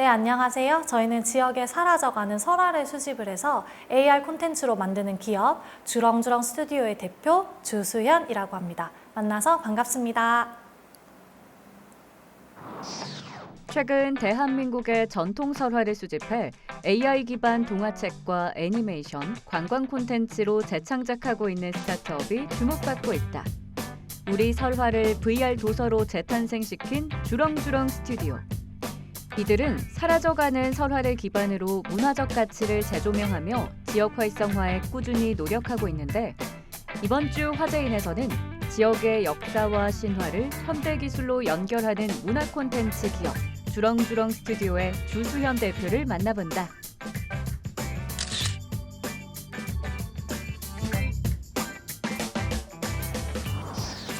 네, 안녕하세요. 저희는 지역에 사라져가는 설화를 수집을 해서 AR 콘텐츠로 만드는 기업 주렁주렁 스튜디오의 대표 주수현이라고 합니다. 만나서 반갑습니다. 최근 대한민국의 전통 설화를 수집해 AI 기반 동화책과 애니메이션, 관광 콘텐츠로 재창작하고 있는 스타트업이 주목받고 있다. 우리 설화를 VR 도서로 재탄생시킨 주렁주렁 스튜디오. 이들은 사라져가는 설화를 기반으로 문화적 가치를 재조명하며 지역 활성화에 꾸준히 노력하고 있는데 이번 주 화제인에서는 지역의 역사와 신화를 현대 기술로 연결하는 문화 콘텐츠 기업 주렁주렁 스튜디오의 주수현 대표를 만나본다.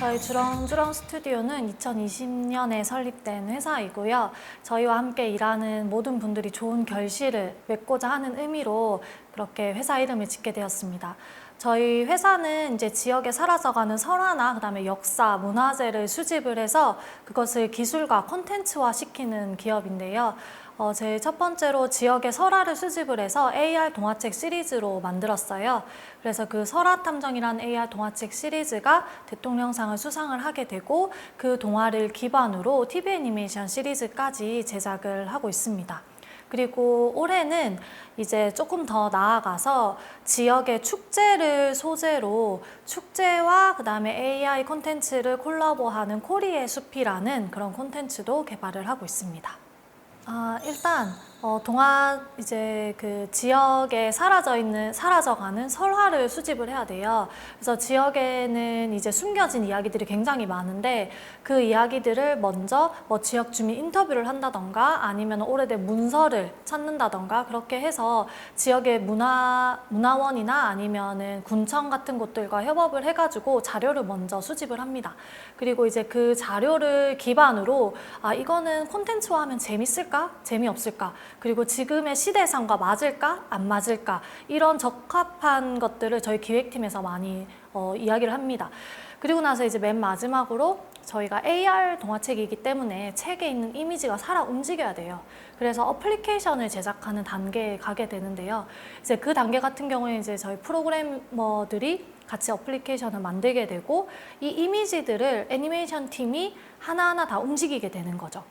저희 주렁주렁 스튜디오는 2020년에 설립된 회사이고요. 저희와 함께 일하는 모든 분들이 좋은 결실을 맺고자 하는 의미로 그렇게 회사 이름을 짓게 되었습니다. 저희 회사는 이제 지역에 사라져가는 설화나 그다음에 역사, 문화재를 수집을 해서 그것을 기술과 콘텐츠화 시키는 기업인데요. 제일 첫 번째로 지역의 설화를 수집을 해서 AR 동화책 시리즈로 만들었어요. 그래서 그 설화탐정이라는 AR 동화책 시리즈가 대통령상을 수상을 하게 되고 그 동화를 기반으로 TV 애니메이션 시리즈까지 제작을 하고 있습니다. 그리고 올해는 이제 조금 더 나아가서 지역의 축제를 소재로 축제와 그다음에 AI 콘텐츠를 콜라보하는 코리의 숲이라는 그런 콘텐츠도 개발을 하고 있습니다. 일단 동화 이제 그 지역에 사라져가는 설화를 수집을 해야 돼요. 그래서 지역에는 이제 숨겨진 이야기들이 굉장히 많은데 그 이야기들을 먼저 뭐 지역 주민 인터뷰를 한다던가 아니면 오래된 문서를 찾는다던가 그렇게 해서 지역의 문화원이나 아니면은 군청 같은 곳들과 협업을 해가지고 자료를 먼저 수집을 합니다. 그리고 이제 그 자료를 기반으로 이거는 콘텐츠화하면 재밌을까? 재미없을까? 그리고 지금의 시대상과 맞을까? 안 맞을까? 이런 적합한 것들을 저희 기획팀에서 많이 이야기를 합니다. 그리고 나서 이제 맨 마지막으로 저희가 AR 동화책이기 때문에 책에 있는 이미지가 살아 움직여야 돼요. 그래서 어플리케이션을 제작하는 단계에 가게 되는데요. 이제 그 단계 같은 경우에 이제 저희 프로그래머들이 같이 어플리케이션을 만들게 되고 이 이미지들을 애니메이션 팀이 하나하나 다 움직이게 되는 거죠.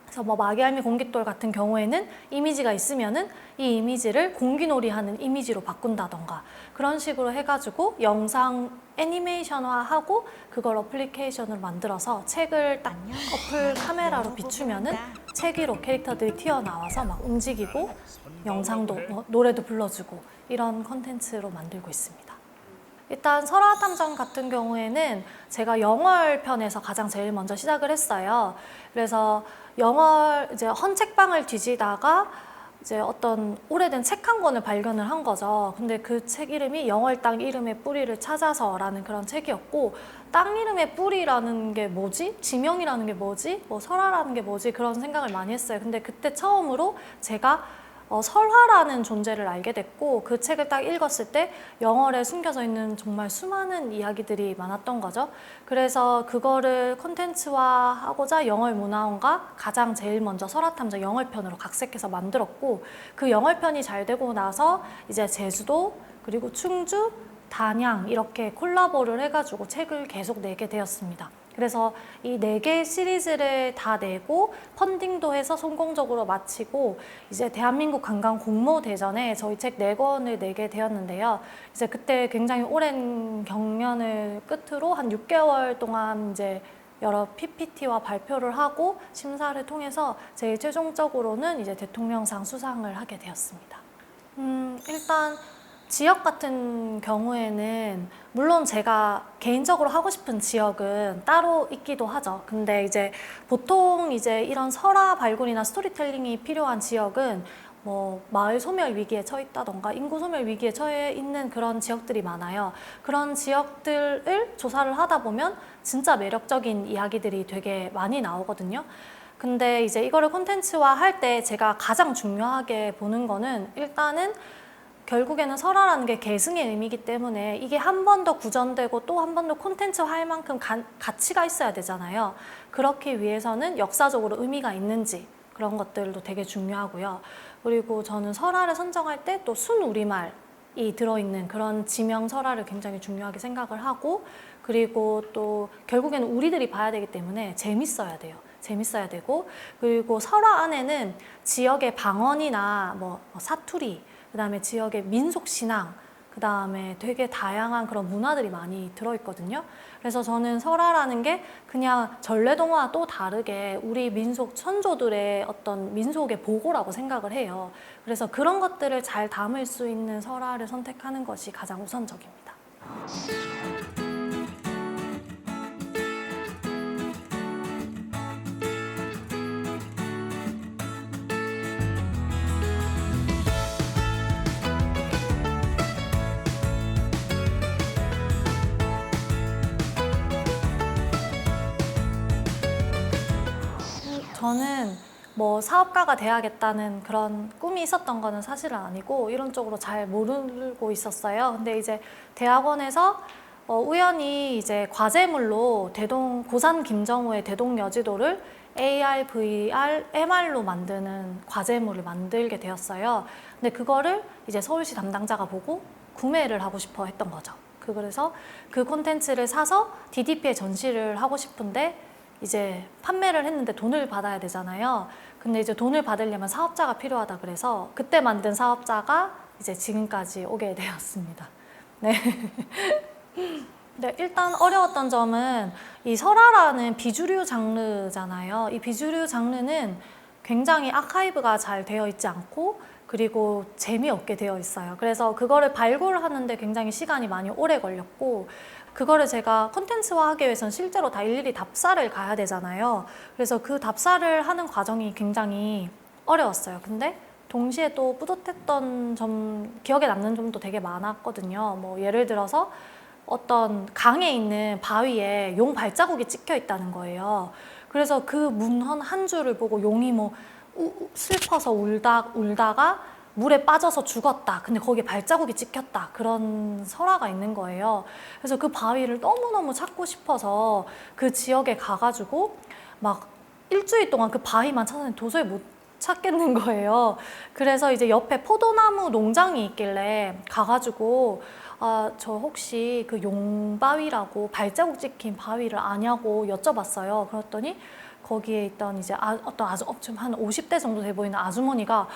그래서 뭐 마귀알미 공깃돌 같은 경우에는 이미지가 있으면은 이 이미지를 공기놀이하는 이미지로 바꾼다던가 그런 식으로 해가지고 영상 애니메이션화하고 그걸 어플리케이션으로 만들어서 책을 딱 어플 카메라로 비추면은 책 위로 캐릭터들이 튀어나와서 막 움직이고 영상도 노래도 불러주고 이런 컨텐츠로 만들고 있습니다. 일단 설화탐정 같은 경우에는 제가 영월편에서 가장 제일 먼저 시작을 했어요. 그래서 영월 이제 헌책방을 뒤지다가 이제 어떤 오래된 책 한 권을 발견을 한 거죠. 근데 그 책 이름이 영월 땅 이름의 뿌리를 찾아서라는 그런 책이었고 땅 이름의 뿌리라는 게 뭐지? 지명이라는 게 뭐지? 뭐 설화라는 게 뭐지? 그런 생각을 많이 했어요. 근데 그때 처음으로 제가 설화라는 존재를 알게 됐고 그 책을 딱 읽었을 때 영월에 숨겨져 있는 정말 수많은 이야기들이 많았던 거죠. 그래서 그거를 콘텐츠화하고자 영월문화원과 가장 제일 먼저 설화탐정 영월편으로 각색해서 만들었고 그 영월편이 잘 되고 나서 이제 제주도 그리고 충주, 단양 이렇게 콜라보를 해가지고 책을 계속 내게 되었습니다. 그래서 이 4개 시리즈를 다 내고 펀딩도 해서 성공적으로 마치고 이제 대한민국 관광 공모대전에 저희 책 4권을 내게 되었는데요. 이제 그때 굉장히 오랜 경연을 끝으로 한 6개월 동안 이제 여러 PPT와 발표를 하고 심사를 통해서 제일 최종적으로는 이제 대통령상 수상을 하게 되었습니다. 일단 지역 같은 경우에는 물론 제가 개인적으로 하고 싶은 지역은 따로 있기도 하죠. 근데 이제 보통 이제 이런 설화 발굴이나 스토리텔링이 필요한 지역은 뭐 마을 소멸 위기에 처해 있다던가 인구 소멸 위기에 처해 있는 그런 지역들이 많아요. 그런 지역들을 조사를 하다 보면 진짜 매력적인 이야기들이 되게 많이 나오거든요. 근데 이제 이거를 콘텐츠화 할 때 제가 가장 중요하게 보는 거는 일단은 결국에는 설화라는 게 계승의 의미이기 때문에 이게 한 번 더 구전되고 또 한 번 더 콘텐츠 할 만큼 가치가 있어야 되잖아요. 그렇기 위해서는 역사적으로 의미가 있는지 그런 것들도 되게 중요하고요. 그리고 저는 설화를 선정할 때 또 순우리말이 들어있는 그런 지명 설화를 굉장히 중요하게 생각을 하고, 그리고 또 결국에는 우리들이 봐야 되기 때문에 재밌어야 돼요. 재밌어야 되고, 그리고 설화 안에는 지역의 방언이나 뭐 사투리, 그다음에 지역의 민속 신앙, 그다음에 되게 다양한 그런 문화들이 많이 들어있거든요. 그래서 저는 설화라는 게 그냥 전래동화와 또 다르게 우리 민속 선조들의 어떤 민속의 보고라고 생각을 해요. 그래서 그런 것들을 잘 담을 수 있는 설화를 선택하는 것이 가장 우선적입니다. 저는 뭐 사업가가 돼야겠다는 그런 꿈이 있었던 거는 사실은 아니고 이런 쪽으로 잘 모르고 있었어요. 근데 이제 대학원에서 우연히 이제 과제물로 고산 김정우의 대동여지도를 AR, VR, MR로 만드는 과제물을 만들게 되었어요. 근데 그거를 이제 서울시 담당자가 보고 구매를 하고 싶어 했던 거죠. 그래서 그 콘텐츠를 사서 DDP에 전시를 하고 싶은데 이제 판매를 했는데 돈을 받아야 되잖아요. 근데 이제 돈을 받으려면 사업자가 필요하다 그래서 그때 만든 사업자가 이제 지금까지 오게 되었습니다. 네. 네, 일단 어려웠던 점은 이 설화라는 비주류 장르잖아요. 이 비주류 장르는 굉장히 아카이브가 잘 되어 있지 않고 그리고 재미없게 되어 있어요. 그래서 그거를 발굴하는데 굉장히 시간이 많이 오래 걸렸고, 그거를 제가 콘텐츠화하기 위해서는 실제로 다 일일이 답사를 가야 되잖아요. 그래서 그 답사를 하는 과정이 굉장히 어려웠어요. 근데 동시에 또 뿌듯했던 점, 기억에 남는 점도 되게 많았거든요. 뭐 예를 들어서 어떤 강에 있는 바위에 용 발자국이 찍혀 있다는 거예요. 그래서 그 문헌 한 줄을 보고 용이 뭐 슬퍼서 울다가 물에 빠져서 죽었다. 근데 거기에 발자국이 찍혔다. 그런 설화가 있는 거예요. 그래서 그 바위를 너무너무 찾고 싶어서 그 지역에 가가지고 막 일주일 동안 그 바위만 찾았는데 도저히 못 찾겠는 거예요. 그래서 이제 옆에 포도나무 농장이 있길래 가가지고 저 혹시 그 용바위라고 발자국 찍힌 바위를 아냐고 여쭤봤어요. 그랬더니 거기에 있던 이제 어떤 좀 한 50대 정도 돼 보이는 아주머니가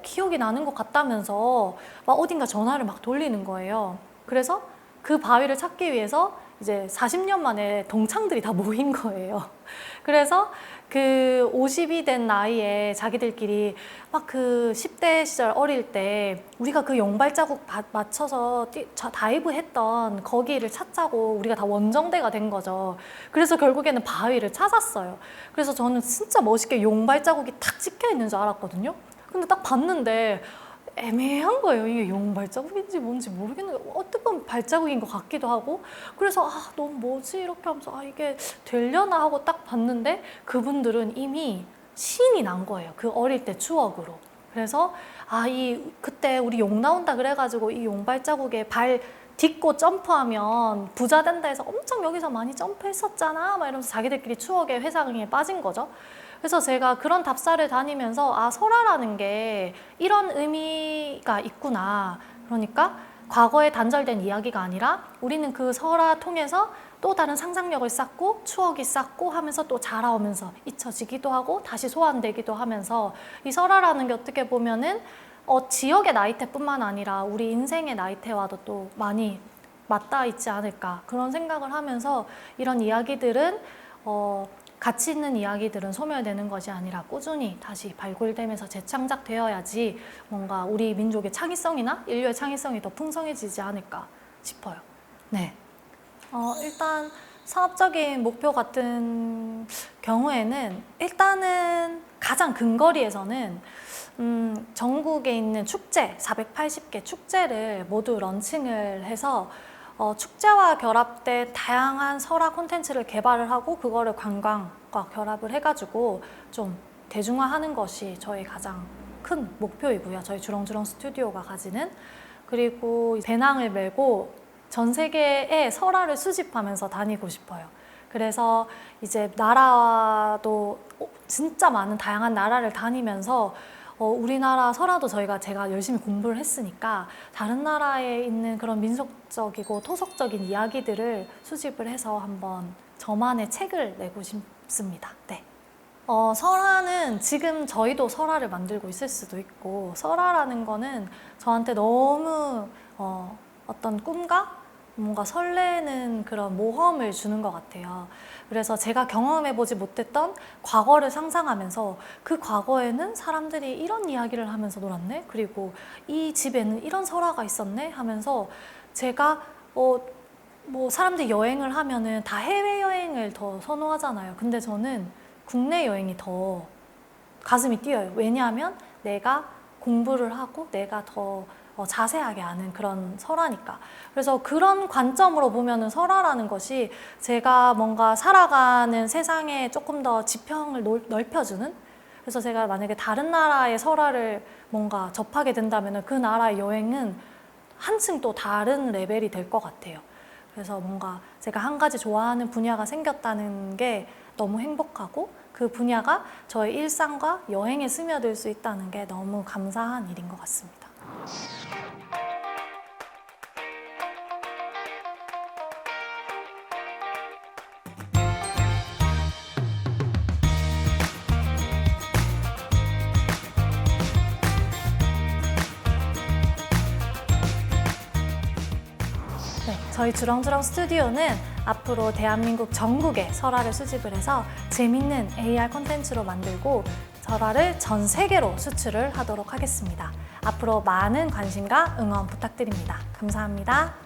기억이 나는 것 같다면서 막 어딘가 전화를 막 돌리는 거예요. 그래서 그 바위를 찾기 위해서 이제 40년 만에 동창들이 다 모인 거예요. 그래서 그 50이 된 나이에 자기들끼리 막 그 10대 시절 어릴 때 우리가 그 용발자국 맞춰서 다이브 했던 거기를 찾자고 우리가 다 원정대가 된 거죠. 그래서 결국에는 바위를 찾았어요. 그래서 저는 진짜 멋있게 용발자국이 탁 찍혀 있는 줄 알았거든요. 근데 딱 봤는데 애매한 거예요. 이게 용 발자국인지 뭔지 모르겠는데 어떻게 보면 발자국인 것 같기도 하고, 그래서 너무 뭐지 이렇게 하면서 이게 되려나 하고 딱 봤는데 그분들은 이미 신이 난 거예요. 그 어릴 때 추억으로. 그래서 그때 우리 용 나온다 그래가지고 이 용 발자국에 발 딛고 점프하면 부자 된다 해서 엄청 여기서 많이 점프했었잖아 막 이러면서 자기들끼리 추억의 회상에 빠진 거죠. 그래서 제가 그런 답사를 다니면서 설화라는 게 이런 의미가 있구나. 그러니까 과거에 단절된 이야기가 아니라 우리는 그 설화 통해서 또 다른 상상력을 쌓고 추억이 쌓고 하면서 또 자라오면서 잊혀지기도 하고 다시 소환되기도 하면서 이 설화라는 게 어떻게 보면은 지역의 나이테뿐만 아니라 우리 인생의 나이테와도 또 많이 맞닿아 있지 않을까 그런 생각을 하면서 이런 이야기들은 가치 있는 이야기들은 소멸되는 것이 아니라 꾸준히 다시 발굴되면서 재창작되어야지 뭔가 우리 민족의 창의성이나 인류의 창의성이 더 풍성해지지 않을까 싶어요. 네. 일단 사업적인 목표 같은 경우에는 일단은 가장 근거리에서는 전국에 있는 축제, 480개 축제를 모두 런칭을 해서 축제와 결합된 다양한 설화 콘텐츠를 개발을 하고 그거를 관광과 결합을 해가지고 좀 대중화하는 것이 저의 가장 큰 목표이고요. 저희 주렁주렁 스튜디오가 가지는. 그리고 배낭을 메고 전 세계의 설화를 수집하면서 다니고 싶어요. 그래서 이제 나라도 진짜 많은 다양한 나라를 다니면서 우리나라 설화도 제가 열심히 공부를 했으니까 다른 나라에 있는 그런 민속적이고 토속적인 이야기들을 수집을 해서 한번 저만의 책을 내고 싶습니다. 네. 설화는 지금 저희도 설화를 만들고 있을 수도 있고, 설화라는 거는 저한테 너무 어떤 꿈과 뭔가 설레는 그런 모험을 주는 것 같아요. 그래서 제가 경험해보지 못했던 과거를 상상하면서 그 과거에는 사람들이 이런 이야기를 하면서 놀았네? 그리고 이 집에는 이런 설화가 있었네? 하면서 제가 뭐 사람들이 여행을 하면은 다 해외여행을 더 선호하잖아요. 근데 저는 국내 여행이 더 가슴이 뛰어요. 왜냐하면 내가 공부를 하고 내가 더 자세하게 아는 그런 설화니까. 그래서 그런 관점으로 보면은 설화라는 것이 제가 뭔가 살아가는 세상에 조금 더 지평을 넓혀주는, 그래서 제가 만약에 다른 나라의 설화를 뭔가 접하게 된다면은 그 나라의 여행은 한층 또 다른 레벨이 될 것 같아요. 그래서 뭔가 제가 한 가지 좋아하는 분야가 생겼다는 게 너무 행복하고, 그 분야가 저의 일상과 여행에 스며들 수 있다는 게 너무 감사한 일인 것 같습니다. 네, 저희 주렁주렁 스튜디오는 앞으로 대한민국 전국의 설화를 수집을 해서 재밌는 AR 콘텐츠로 만들고 설화를 전 세계로 수출을 하도록 하겠습니다. 앞으로 많은 관심과 응원 부탁드립니다. 감사합니다.